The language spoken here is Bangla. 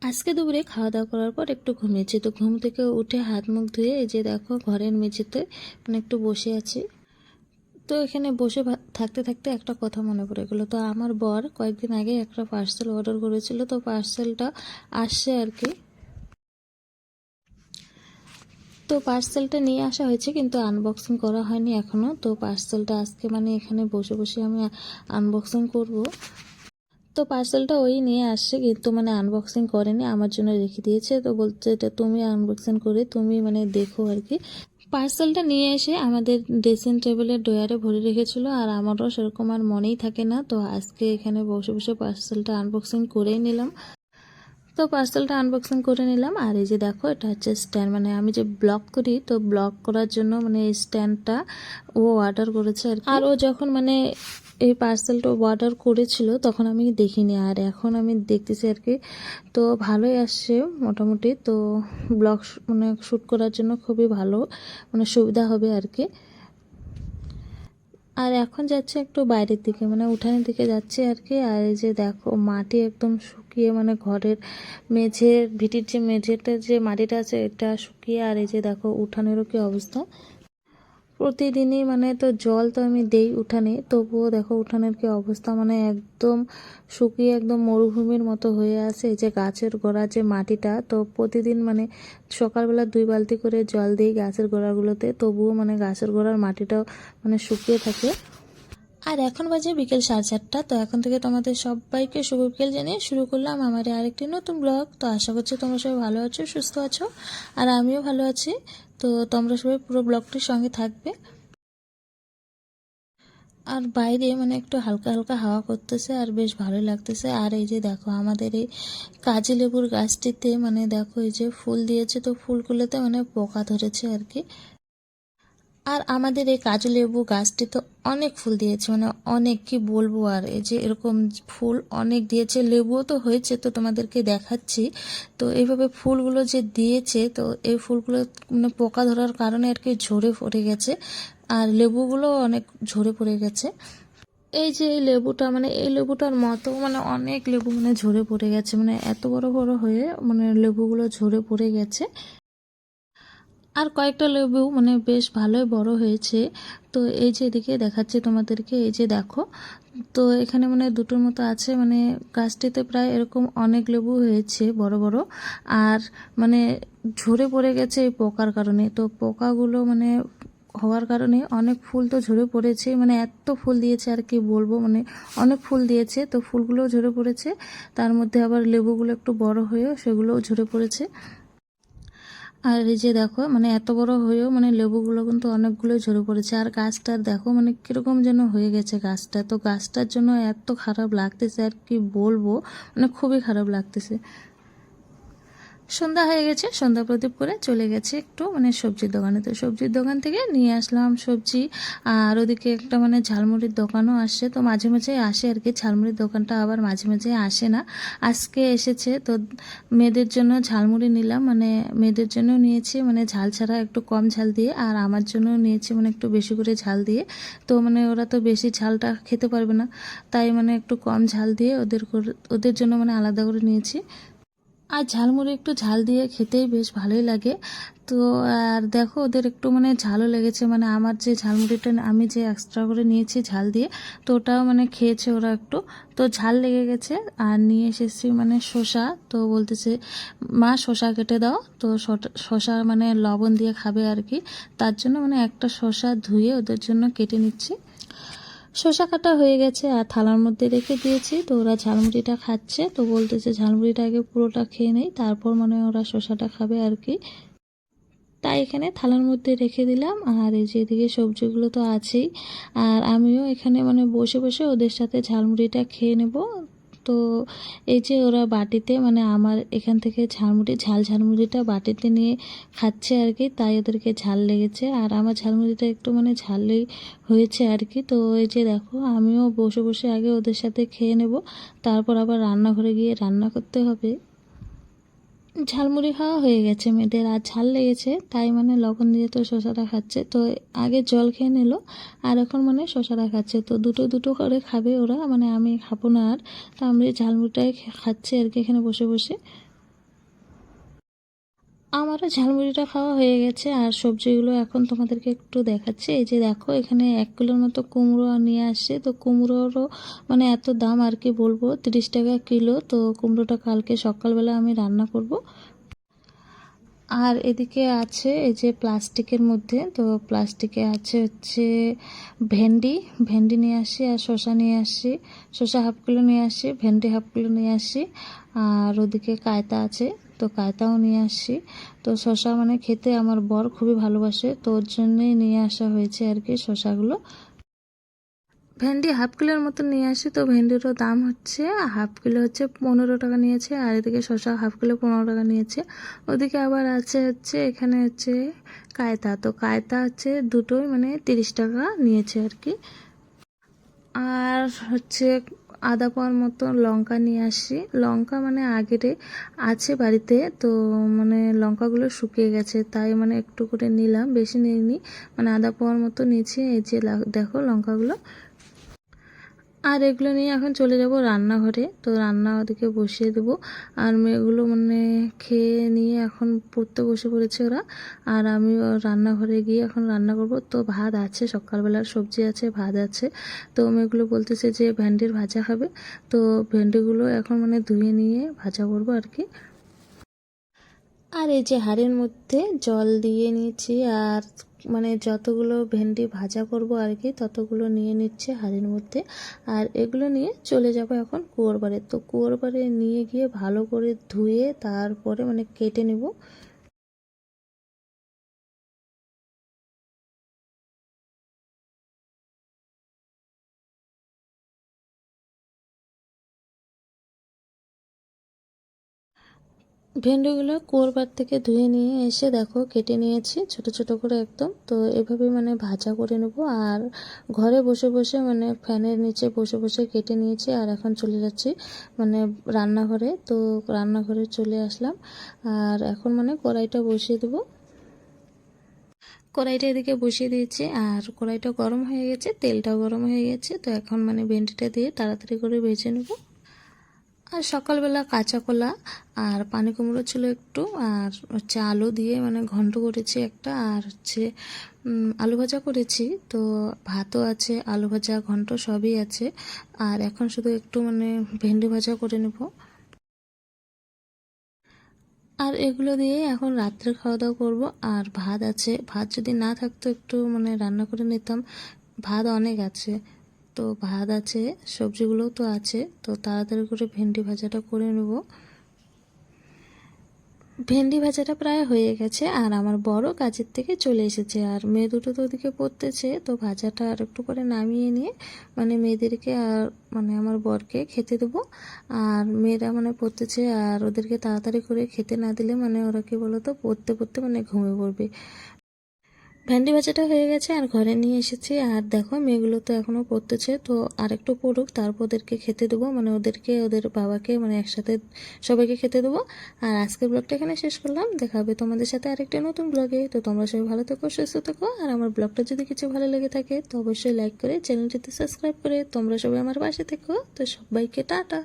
আজকে দুপুরে খাওয়া দাওয়া করার পর একটু ঘুমিয়েছি। তো ঘুম থেকে উঠে হাত মুখ ধুয়ে এই যে দেখো ঘরের মেঝেতে একটু বসে আছি। তো এখানে বসে থাকতে থাকতে একটা কথা মনে পড়ে গেলো। তো আমার বর কয়েকদিন আগে একটা পার্সেল অর্ডার করেছিল, তো পার্সেলটা আসছে আর কি। তো পার্সেলটা নিয়ে আসা হয়েছে কিন্তু আনবক্সিং করা হয়নি এখনও। তো পার্সেলটা আজকে এখানে বসে বসে আমি আনবক্সিং করব। তো পার্সেলটা ওই নিয়ে আসছে কিন্তু আনবক্সিং করেনি, আমার জন্য রেখে দিয়েছে। তো বলছে এটা তুমি আনবক্সিং করে তুমি দেখো আর কি। পার্সেলটা নিয়ে এসে আমাদের ড্রেসিং টেবিলের ড্রয়ারে ভরে রেখেছিল, আর আমারও সেরকম আর মনেই থাকে না। তো আজকে এখানে বসে বসে পার্সেলটা আনবক্সিং করেই নিলাম। তো পার্সেলটা আনবক্সিং করে নিলাম। আর এই যে দেখো এটা হচ্ছে স্ট্যান্ড, আমি যে ব্লগ করি, তো ব্লগ করার জন্য এই স্ট্যান্ডটা ও অর্ডার করেছে আর ও যখন এই পার্সেলটা অর্ডার করেছিল তখন আমি দেখিনি, আর এখন আমি দেখতেছি আর কি। তো ভালোই আসছে মোটামুটি। তো ব্লগ শ্যুট করার জন্য খুবই ভালো, সুবিধা হবে আর কি। আর এখন যাচ্ছে একটু বাইরের দিকে, উঠানের দিকে যাচ্ছে আর কি। আর এই যে দেখো মাটি একদম শুকিয়ে, ঘরের মেঝের ভিটির যে মেঝেটা যে মাটিটা আছে এটা শুকিয়ে। আর এই যে দেখো উঠানেরও কি অবস্থা। প্রতিদিনই তো জল তো আমি দেই উঠানে, তবুও দেখো উঠানের কি অবস্থা, একদম শুকিয়ে একদম মরুভূমির মতো হয়ে আছে। এই যে গাছের গোড়া যে মাটিটা, তো প্রতিদিন সকালবেলা 2 বালতি করে জল দিই গাছের গোড়াগুলোতে, তবুও গাছের গোড়ার মাটিটাও শুকিয়ে থাকে। আর এখন বাজে বিকেল 4:30। তো এখন থেকে তোমাদের সবাইকে শুভ বিকেল জানিয়ে শুরু করলাম আমার আরেকটি নতুন ব্লগ। তো আশা করছি তোমরা সবাই ভালো আছো, সুস্থ আছো, আর আমিও ভালো আছি। তো তোমরা সবাই পুরো ব্লগটির সঙ্গে থাকবে। আর বাইরে একটু হালকা হালকা হাওয়া করতেছে আর বেশ ভালোই লাগতেছে। আর এই যে দেখো আমাদের এই কাজি লেবুর গাছটিতে দেখো এই যে ফুল দিয়েছে, তো ফুলগুলোতে পোকা ধরেছে আর কি। আর আমাদের এই কাজু লেবু গাছটি তো অনেক ফুল দিয়েছে, অনেক, কি বলবো। আর এই যে এরকম ফুল অনেক দিয়েছে, লেবুও তো হয়েছে, তো তোমাদেরকে দেখাচ্ছি। তো এইভাবে ফুলগুলো যে দিয়েছে, তো এই ফুলগুলো পোকা ধরার কারণে আর কি ঝরে পড়ে গেছে, আর লেবুগুলো অনেক ঝরে পড়ে গেছে। এই যে এই লেবুটা এই লেবুটার মতো অনেক লেবু ঝরে পড়ে গেছে, এত বড় বড় হয়ে লেবুগুলো ঝরে পড়ে গেছে। আর কয়েকটা লেবু বেশ ভালোই বড় হয়েছে। তো এই যে এদিকে দেখাচ্ছি তোমাদেরকে, এই যে দেখো। তো এখানে দুটোর মতো আছে, গাছটিতে প্রায় এরকম অনেক লেবু হয়েছে বড় বড়। আর ঝরে পড়ে গেছে এই পোকার কারণে। তো পোকাগুলো হওয়ার কারণে অনেক ফুল তো ঝরে পড়েছে, এত ফুল দিয়েছে আর কি বলবো, অনেক ফুল দিয়েছে, তো ফুলগুলোও ঝরে পড়েছে। তার মধ্যে আবার লেবুগুলো একটু বড় হয়েও সেগুলোও ঝরে পড়েছে। আর এই যে দেখো এত বড় হয়েও লেবুগুলো কিন্তু অনেকগুলোই ঝরে পড়েছে। আর গাছটার দেখো কিরকম যেন হয়ে গেছে গাছটা। তো গাছটার জন্য এত খারাপ লাগতেছে আর কি বলবো, খুবই খারাপ লাগতেছে। সন্ধ্যা হয়ে গেছে, সন্ধ্যা প্রদীপ করে চলে গেছে একটু সবজির দোকানে। তো সবজির দোকান থেকে নিয়ে আসলাম সবজি। আর ওদিকে একটা ঝালমুড়ির দোকানও আসছে, তো মাঝে মাঝে আসে আর কি। ঝালমুড়ির দোকানটা আবার মাঝে মাঝে আসে না, আজকে এসেছে। তো মেয়েদের জন্য ঝালমুড়ি নিলাম, মেয়েদের জন্য নিয়েছি ঝাল ছাড়া একটু কম ঝাল দিয়ে, আর আমার জন্য নিয়েছি একটু বেশি করে ঝাল দিয়ে। তো ওরা তো বেশি ঝালটা খেতে পারবে না, তাই একটু কম ঝাল দিয়ে ওদের জন্য আলাদা করে নিয়েছি। আর ঝালমুড়ি একটু ঝাল দিয়ে খেতেই বেশ ভালোই লাগে। তো আর দেখো ওদের একটু ঝালও লেগেছে, আমার যে ঝালমুড়িটা আমি যে এক্সট্রা করে নিয়েছি ঝাল দিয়ে, তো ওটাও খেয়েছে ওরা একটু। তো ঝাল লেগে গেছে। আর নিয়ে এসেছি শসা। তো বলতেছে মা শসা কেটে দাও। তো শসা লবণ দিয়ে খাবে আর কি, তার জন্য একটা শসা ধুয়ে ওদের জন্য কেটে নিচ্ছি। শসা কাটা হয়ে গেছে আর থালার মধ্যে রেখে দিয়েছি। তো ওরা ঝালমুড়িটা খাচ্ছে, তো বলতেছে ঝালমুড়িটা আগে পুরোটা খেয়ে নেই, তারপর ওরা শসাটা খাবে আর কি। তাই এখানে থালার মধ্যে রেখে দিলাম। আর এই যে এদিকে সবজিগুলো তো আছেই, আর আমিও এখানে বসে বসে ওদের সাথে ঝালমুড়িটা খেয়ে নেব। তো এই যে ওরা বাটিতে আমার এখান থেকে ঝালমুড়িটা বাটিতে নিয়ে খাচ্ছে আর কি, তাই ওদেরকে ঝাল লেগেছে। আর আমার ঝালমুড়িটা একটু ঝালই হয়েছে আর কি। তো এই যে দেখো আমিও বসে বসে আগে ওদের সাথে খেয়ে নেব, তারপর আবার রান্নাঘরে গিয়ে রান্না করতে হবে। ঝালমুড়ি খাওয়া হয়ে গেছে মেয়েদের, আর ঝাল লেগেছে তাই লবণ দিয়ে তো শসাটা খাচ্ছে। তো আগে জল খেয়ে নিল, আর এখন শসাটা খাচ্ছে। তো দুটো দুটো করে খাবে ওরা, আমি খাবো না আর। তো আমি ঝালমুড়িটাই খাচ্ছি আর কি এখানে বসে বসে। আমারও ঝালমুড়িটা খাওয়া হয়ে গেছে, আর সবজিগুলো এখন তোমাদেরকে একটু দেখাচ্ছি। এই যে দেখো, এখানে 1 কিলোর মতো কুমড়ো নিয়ে আসছে। তো কুমড়োরও মানে এত দাম আর কি বলবো, 30 টাকা কিলো। তো কুমড়োটা কালকে সকালবেলা আমি রান্না করব। আর এদিকে আছে এই যে প্লাস্টিকের মধ্যে, তো প্লাস্টিকে আছে হচ্ছে ভেন্ডি। ভেন্ডি নিয়ে আসি, আর শসা নিয়ে আসি। শসা হাফ কিলো নিয়ে আসি, ভেন্ডি হাফ কিলো নিয়ে আসি। আর ওদিকে কায়তা আছে, তো কায়তাও নিয়ে আসি। তো শসা মানে খেতে আমার বর খুবই ভালোবাসে, তো ওর জন্যই নিয়ে আসা হয়েছে আর কি শসাগুলো। ভেন্ডি হাফ কিলোর মতো নিয়ে আসি। তো ভেন্ডিরও দাম হচ্ছে হাফ কিলো হচ্ছে 15 টাকা নিয়েছে, আর এদিকে শসা হাফ কিলো 15 টাকা নিয়েছে। ওদিকে আবার আছে হচ্ছে এখানে হচ্ছে কায়তা। তো কায়তা হচ্ছে দুটোই মানে 30 টাকা নিয়েছে আর কি। আর হচ্ছে আধা পাওয়ার মতো লঙ্কা নিয়ে আসি। লঙ্কা মানে আগেরে আছে বাড়িতে, তো মানে লঙ্কাগুলো শুকিয়ে গেছে, তাই মানে একটু করে নিলাম, বেশি নিইনি, মানে আধা পাওয়ার মতো নিয়েছি। এই যে দেখো লঙ্কাগুলো। আর এগুলো নিয়ে এখন চলে যাব রান্নাঘরে। তো রান্না ওদিকে বসিয়ে দেবো। আর মেয়েগুলো মানে খেয়ে নিয়ে এখন পড়তে বসে পড়েছে ওরা। আর আমি রান্নাঘরে গিয়ে এখন রান্না করব। তো ভাত আছে, সকালবেলার সবজি আছে, ভাত আছে। তো মেয়েগুলো বলতেছে যে ভেন্ডির ভাজা খাবে। তো ভেন্ডিগুলো এখন মানে ধুয়ে নিয়ে ভাজা করবো আর কি। আর এই যে হাঁড়ির মধ্যে জল দিয়ে নিয়েছি, আর মানে যতগুলো ভেন্ডি ভাজা করব আর কি ততগুলো নিয়ে নিচ্ছে হাঁড়ির মধ্যে। আর এগুলো নিয়ে চলে যাব এখন কুয়োর পাড়ে। তো কুয়োর পাড়ে নিয়ে গিয়ে ভালো করে ধুয়ে তারপরে মানে কেটে নেব। ভেন্ডিগুলো কুয়োর পাড় থেকে ধুয়ে নিয়ে এসে দেখো কেটে নিয়েছি ছোট ছোট করে একদম। তো এভাবে মানে ভাজা করে নেব। আর ঘরে বসে বসে মানে ফ্যানের নিচে বসে বসে কেটে নিয়েছি। আর এখন চলে যাচ্ছি মানে রান্নাঘরে। তো রান্নাঘরে চলে আসলাম, আর এখন মানে কড়াইটা বসিয়ে দেবো। কড়াইটা এদিকে বসিয়ে দিয়েছি, আর কড়াইটা গরম হয়ে গেছে, তেলটাও গরম হয়ে গেছে। তো এখন মানে ভেন্ডিটা দিয়ে তাড়াতাড়ি করে ভেজে নেব। আর সকালবেলা কাঁচা কলা আর পানি কুমড়ো ছিল একটু, আর হচ্ছে আলু দিয়ে মানে ঘন্ট করেছি একটা, আর হচ্ছে আলু ভাজা করেছি। তো ভাতও আছে, আলু ভাজা ঘন্ট সবই আছে। আর এখন শুধু একটু মানে ভেন্ডি ভাজা করে নেব। আর এগুলো দিয়ে এখন রাত্রে খাওয়া দাওয়া করবো। আর ভাত আছে, ভাত যদি না থাকতো একটু মানে রান্না করে নিতাম, ভাত অনেক আছে। তো ভাত আছে, সবজিগুলোও তো আছে, তো তাড়াতাড়ি করে ভেন্ডি ভাজাটা করে নেব। ভেন্ডি ভাজাটা প্রায় হয়ে গেছে, আর আমার বড় কাজের থেকে চলে এসেছে, আর মেয়ে দুটো তো ওদিকে পড়তেছে। তো ভাজাটা আর একটু করে নামিয়ে নিয়ে মানে মেয়েদেরকে আর মানে আমার বরকে খেতে দেবো। আর মেয়েরা মানে পড়তেছে, আর ওদেরকে তাড়াতাড়ি করে খেতে না দিলে মানে ওরা কি বলতো পড়তে পড়তে মানে ঘুমিয়ে পড়বে। ভেন্ডি ভাজাটা হয়ে গেছে, আর ঘরে নিয়ে এসেছি। আর দেখো মেয়েগুলো তো এখনও পড়তেছে, তো আর একটু পড়ুক, তারপর ওদেরকে খেতে দেবো, মানে ওদেরকে ওদের বাবাকে মানে একসাথে সবাইকে খেতে দেবো। আর আজকের ব্লগটা এখানে শেষ করলাম, দেখা হবে তোমাদের সাথে আরেকটা নতুন ব্লগে। তো তোমরা সবাই ভালো থেকো, সুস্থ থেকো। আর আমার ব্লগটা যদি কিছু ভালো লেগে থাকে তো অবশ্যই লাইক করে চ্যানেলটিতে সাবস্ক্রাইব করে তোমরা সবাই আমার পাশে থেকো। তো সবাইকে টাটা।